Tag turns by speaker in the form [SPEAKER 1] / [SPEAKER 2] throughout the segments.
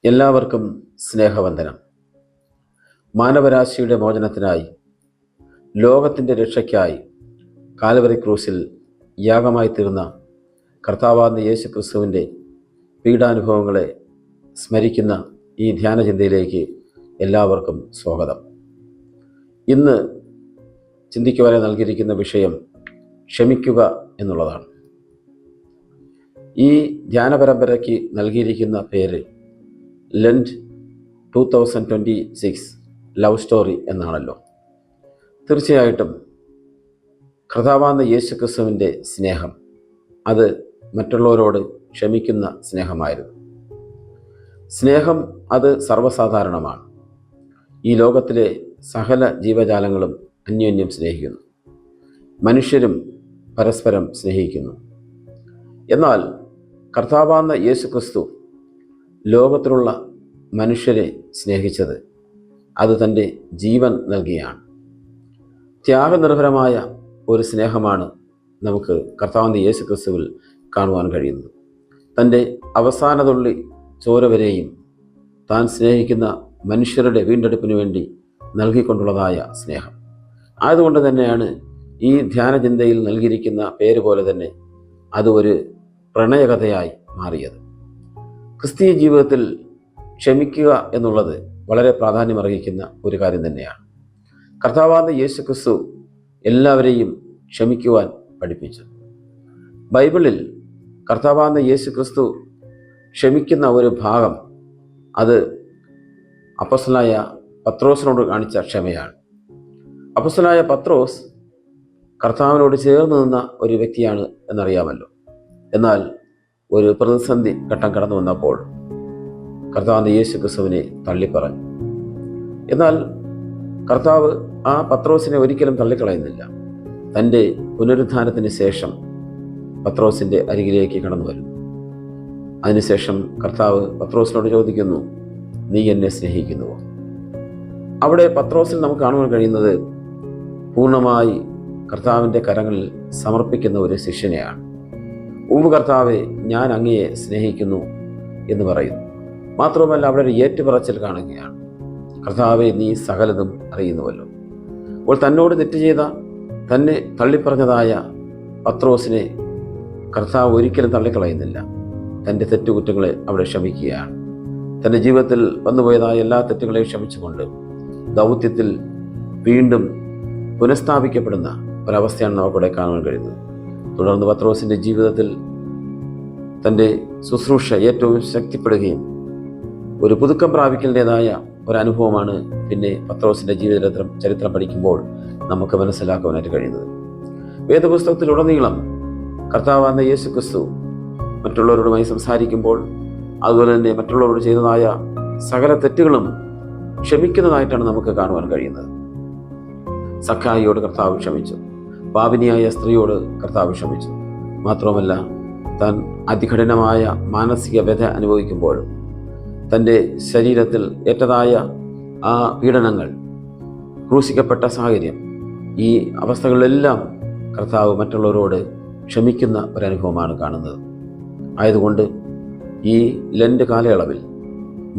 [SPEAKER 1] എല്ലാവർക്കും സ്നേഹവന്ദനം. മാനവരാശിയുടെ മോചനത്തിനായി, ലോകത്തിൻ്റെ രക്ഷയ്ക്കായി കാൽവരി ക്രൂസിൽ യാഗമായി തീർന്ന കർത്താവായ യേശു ക്രിസ്തുവിൻ്റെ പീഡാനുഭവങ്ങളെ സ്മരിക്കുന്ന ഈ ധ്യാനചിന്തയിലേക്ക് എല്ലാവർക്കും സ്വാഗതം. ഇന്ന് ചിന്തിക്കുവാനായി നൽകിയിരിക്കുന്ന വിഷയം ക്ഷമിക്കുക എന്നുള്ളതാണ്. ഈ ധ്യാന പരമ്പരയ്ക്ക് നൽകിയിരിക്കുന്ന പേര് ലെൻഡ് 2026 ലവ് സ്റ്റോറി എന്നാണല്ലോ. തീർച്ചയായിട്ടും കർത്താവായ യേശു ക്രിസ്തുവിൻ്റെ സ്നേഹം അത് മറ്റുള്ളവരോട് ക്ഷമിക്കുന്ന സ്നേഹമായിരുന്നു. സ്നേഹം അത് സർവ്വസാധാരണമാണ്. ഈ ലോകത്തിലെ സകല ജീവജാലങ്ങളും അന്യോന്യം സ്നേഹിക്കുന്നു, മനുഷ്യരും പരസ്പരം സ്നേഹിക്കുന്നു. എന്നാൽ കർത്താവായ യേശു ക്രിസ്തു ലോകത്തിലുള്ള മനുഷ്യരെ സ്നേഹിച്ചത് അത് തൻ്റെ ജീവൻ നൽകിയാണ്. ത്യാഗനിർഭരമായ ഒരു സ്നേഹമാണ് നമുക്ക് കർത്താവായ യേശു ക്രിസ്തുവിൽ കാണുവാൻ കഴിയുന്നത്. തൻ്റെ അവസാന തുള്ളി ചോര വരെയും താൻ സ്നേഹിക്കുന്ന മനുഷ്യരുടെ വീണ്ടെടുപ്പിന് വേണ്ടി നൽകിക്കൊണ്ടുള്ളതായ സ്നേഹം. ആയതുകൊണ്ട് തന്നെയാണ് ഈ ധ്യാനചിന്തയിൽ നൽകിയിരിക്കുന്ന പേര് പോലെ തന്നെ അത് ഒരു പ്രണയകഥയായി മാറിയത്. ക്രിസ്തീയ ജീവിതത്തിൽ ക്ഷമിക്കുക എന്നുള്ളത് വളരെ പ്രാധാന്യമർഹിക്കുന്ന ഒരു കാര്യം തന്നെയാണ്. കർത്താവായ യേശു ക്രിസ്തു എല്ലാവരെയും ക്ഷമിക്കുവാൻ പഠിപ്പിച്ചു. ബൈബിളിൽ കർത്താവായ യേശു ക്രിസ്തു ക്ഷമിക്കുന്ന ഒരു ഭാഗം അത് അപ്പോസ്തലനായ പത്രോസിനോട് കാണിച്ച ക്ഷമയാണ്. അപ്പോസ്തലനായ പത്രോസ് കർത്താവിനോട് ചേർന്ന് നിന്ന ഒരു വ്യക്തിയാണ് എന്നറിയാമല്ലോ. എന്നാൽ ഒരു പ്രതിസന്ധി ഘട്ടം കടന്നു വന്നപ്പോൾ കർത്താവ് യേശു ക്രിസ്തുവിനെ തള്ളിപ്പറഞ്ഞു. എന്നാൽ കർത്താവ് ആ പത്രോസിനെ ഒരിക്കലും തള്ളിക്കളയുന്നില്ല. തൻ്റെ പുനരുദ്ധാനത്തിന് ശേഷം പത്രോസിൻ്റെ അരികിലേക്ക് കടന്നു വരുന്നു. അതിനുശേഷം കർത്താവ് പത്രോസിനോട് ചോദിക്കുന്നു, നീ എന്നെ സ്നേഹിക്കുന്നുവോ? അവിടെ പത്രോസിൽ നമുക്ക് കാണുവാൻ കഴിയുന്നത് പൂർണ്ണമായി കർത്താവിൻ്റെ കരങ്ങളിൽ സമർപ്പിക്കുന്ന ഒരു ശിഷ്യനെയാണ്. കർത്താവെ, ഞാൻ അങ്ങയെ സ്നേഹിക്കുന്നു എന്ന് പറയുന്നു. മാത്രവുമല്ല അവിടെ ഒരു ഏറ്റുപറച്ചിൽ കാണുകയാണ്. കർത്താവെ, നീ സകലതും അറിയുന്നുവല്ലോ. അപ്പോൾ തന്നോട് തെറ്റ് ചെയ്ത, തന്നെ തള്ളിപ്പറഞ്ഞതായ പത്രോസിനെ കർത്താവ് ഒരിക്കലും തള്ളിക്കളയുന്നില്ല. തൻ്റെ തെറ്റുകുറ്റങ്ങളെ അവിടെ ക്ഷമിക്കുകയാണ്. തൻ്റെ ജീവിതത്തിൽ വന്നുപോയതായ എല്ലാ തെറ്റുകളെയും ക്ഷമിച്ചുകൊണ്ട് ദൗത്യത്തിൽ വീണ്ടും പുനഃസ്ഥാപിക്കപ്പെടുന്ന ഒരവസ്ഥയാണ് നമുക്കിവിടെ കാണാൻ കഴിയുന്നത്. തുടർന്ന് പത്രോസിൻ്റെ ജീവിതത്തിൽ തൻ്റെ ശുശ്രൂഷ ഏറ്റവും ശക്തിപ്പെടുകയും ഒരു പുതുക്കം പ്രാപിക്കലിൻ്റെതായ ഒരനുഭവമാണ് പിന്നെ പത്രോസിൻ്റെ ചരിത്രം പഠിക്കുമ്പോൾ നമുക്ക് മനസ്സിലാക്കുവാനായിട്ട് കഴിയുന്നത്. വേദപുസ്തകത്തിലുടനീളം കർത്താവായ യേശു ക്രിസ്തു മറ്റുള്ളവരോടുമായി സംസാരിക്കുമ്പോൾ അതുപോലെ തന്നെ മറ്റുള്ളവരോട് ചെയ്തതായ സകല തെറ്റുകളും ക്ഷമിക്കുന്നതായിട്ടാണ് നമുക്ക് കാണുവാൻ കഴിയുന്നത്. സഖായിയോട് കർത്താവ് ക്ഷമിച്ചു. പാപിനിയായ സ്ത്രീയോട് കർത്താവ് ക്ഷമിച്ചു. മാത്രവുമല്ല, താൻ അതികഠിനമായ മാനസിക വ്യഥ അനുഭവിക്കുമ്പോഴും തൻ്റെ ശരീരത്തിൽ ഏറ്റതായ ആ പീഡനങ്ങൾ, ക്രൂശിക്കപ്പെട്ട സാഹചര്യം, ഈ അവസ്ഥകളിലെല്ലാം കർത്താവ് മറ്റുള്ളവരോട് ക്ഷമിക്കുന്ന ഒരനുഭവമാണ് കാണുന്നത്. ആയതുകൊണ്ട് ഈ ലെൻഡ് കാലയളവിൽ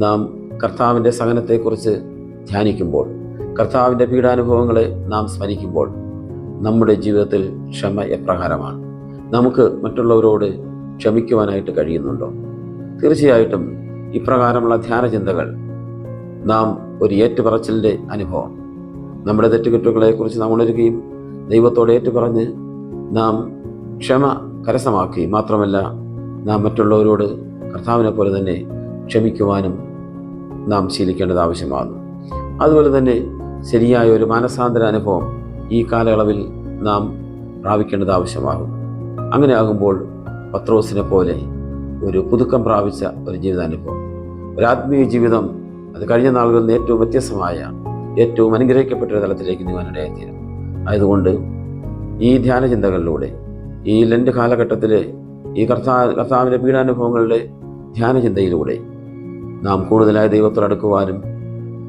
[SPEAKER 1] നാം കർത്താവിൻ്റെ സഹനത്തെക്കുറിച്ച് ധ്യാനിക്കുമ്പോൾ, കർത്താവിൻ്റെ പീഡാനുഭവങ്ങളെ നാം സ്മരിക്കുമ്പോൾ നമ്മുടെ ജീവിതത്തിൽ ക്ഷമ എപ്രകാരമാണ്? നമുക്ക് മറ്റുള്ളവരോട് ക്ഷമിക്കുവാനായിട്ട് കഴിയുന്നുണ്ടോ? തീർച്ചയായിട്ടും ഇപ്രകാരമുള്ള ധ്യാനചിന്തകൾ നാം ഒരു ഏറ്റുപറച്ചിലിൻ്റെ അനുഭവം, നമ്മുടെ തെറ്റുകുറ്റങ്ങളെക്കുറിച്ച് നാം ഉണരുകയും ദൈവത്തോട് ഏറ്റുപറഞ്ഞ് നാം ക്ഷമ കരസ്ഥമാക്കുകയും മാത്രമല്ല നാം മറ്റുള്ളവരോട് കർത്താവിനെ പോലെ തന്നെ ക്ഷമിക്കുവാനും നാം ശീലിക്കേണ്ടത് ആവശ്യമാകുന്നു. അതുപോലെ തന്നെ ശരിയായ ഒരു മാനസാന്തര അനുഭവം ഈ കാലയളവിൽ നാം പ്രാപിക്കേണ്ടത് ആവശ്യമാകും. അങ്ങനെ ആകുമ്പോൾ പത്രോസിനെ പോലെ ഒരു പുതുക്കം പ്രാപിച്ച ഒരു ജീവിതാനുഭവം, ഒരു ആത്മീയ ജീവിതം അത് കഴിഞ്ഞ നാളുകളിൽ നിന്ന് ഏറ്റവും വ്യത്യസ്തമായ, ഏറ്റവും അനുഗ്രഹിക്കപ്പെട്ട ഒരു തലത്തിലേക്ക് നീങ്ങാനിടയായിത്തീരും. ആയതുകൊണ്ട് ഈ ധ്യാനചിന്തകളിലൂടെ, ഈ ലെൻഡ് കാലഘട്ടത്തിലെ ഈ കർത്താവിൻ്റെ പീഡാനുഭവങ്ങളുടെ ധ്യാനചിന്തയിലൂടെ നാം കൂടുതലായി ദൈവത്തോടടുക്കുവാനും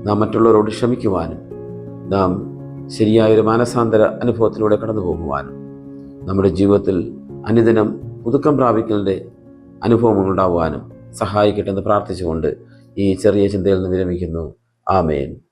[SPEAKER 1] നാം മറ്റുള്ളവരോട് ക്ഷമിക്കുവാനും നാം ശരിയായൊരു മാനസാന്തര അനുഭവത്തിലൂടെ കടന്നു പോകുവാനും നമ്മുടെ ജീവിതത്തിൽ അനുദിനം പുതുക്കം പ്രാപിക്കലിൻ്റെ അനുഭവം ഉണ്ടാകുവാനും സഹായിക്കട്ടെ എന്ന് പ്രാർത്ഥിച്ചുകൊണ്ട് ഈ ചെറിയ ചിന്തയിൽ നിന്ന് വിരമിക്കുന്നു. ആമേൻ.